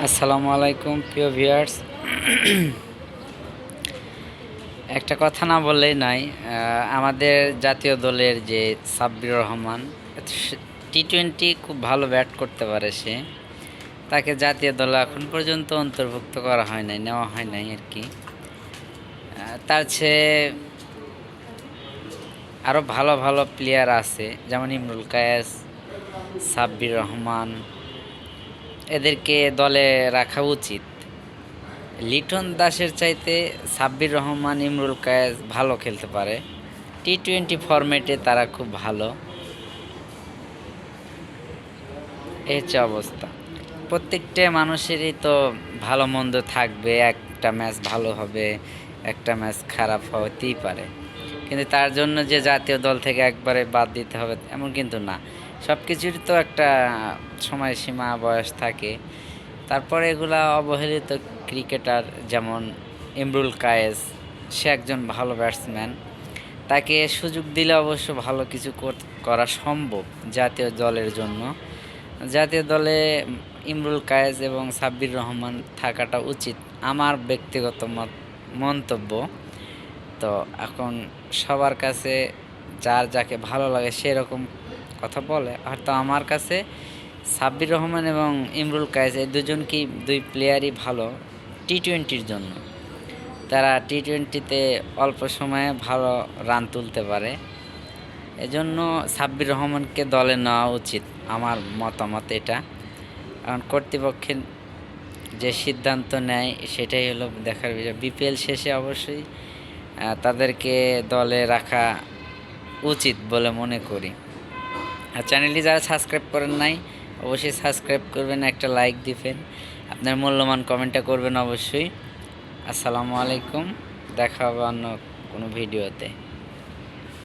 আসসালামু আলাইকুম প্রিয় ভিউয়ার্স। একটা কথা না বললেই নয়, আমাদের জাতীয় দলের যে সাব্বির রহমান টি-20 খুব ভালো ব্যাট করতে পারে সে। তাকে জাতীয় দলে এখন পর্যন্ত অন্তর্ভুক্ত করা হয় নাই, নেওয়া হয় নাই আর কি। তার চেয়ে আরও ভালো ভালো প্লেয়ার আছে, যেমন ইমরুল কায়েস, সাব্বির রহমান, এদেরকে দলে রাখা উচিত। লিটন দাসের চাইতে সাব্বির রহমান, ইমরুল কায়েস ভালো খেলতে পারে। টি-20 ফরম্যাটে তারা খুব ভালো। এই হচ্ছে অবস্থা। প্রত্যেকটা মানুষেরই তো ভালো মন্দ থাকবে, একটা ম্যাচ ভালো হবে, একটা ম্যাচ খারাপ হতেই পারে, কিন্তু তার জন্য যে জাতীয় দল থেকে একবারে বাদ দিতে হবে এমন কিন্তু না। সব কিছুরই তো একটা সময়সীমা, বয়স থাকে। তারপরে এগুলা অবহেলিত ক্রিকেটার যেমন ইমরুল কায়েস, সে একজন ভালো ব্যাটসম্যান। তাকে সুযোগ দিলে অবশ্য ভালো কিছু করা সম্ভব জাতীয় দলের জন্য। জাতীয় দলে ইমরুল কায়েস এবং সাব্বির রহমান থাকাটা উচিত, আমার ব্যক্তিগত মন্তব্য। তো এখন সবার কাছে যার যাকে ভালো লাগে সেরকম কথা বলে। হয়তো আমার কাছে সাব্বির রহমান এবং ইমরুল কায়েস এই দুজনকেই, দুই প্লেয়ারই ভালো টি-20-র জন্য। তারা টি-20-তে অল্প সময়ে ভালো রান তুলতে পারে, এজন্য সাব্বির রহমানকে দলে নেওয়া উচিত, আমার মতামত এটা। কারণ কর্তৃপক্ষের যে সিদ্ধান্ত নেয় সেটাই হলো দেখার বিষয়। বিপিএল শেষে অবশ্যই তাদেরকে দলে রাখা উচিত বলে মনে করি। আর চ্যানেলটি যারা সাবস্ক্রাইব করেন নাই অবশ্যই সাবস্ক্রাইব করবেন, একটা লাইক দিবেন, আপনার মূল্যবান কমেন্টটা করবেন অবশ্যই। আসসালামু আলাইকুম, দেখা হবে অন্য কোনো ভিডিওতে।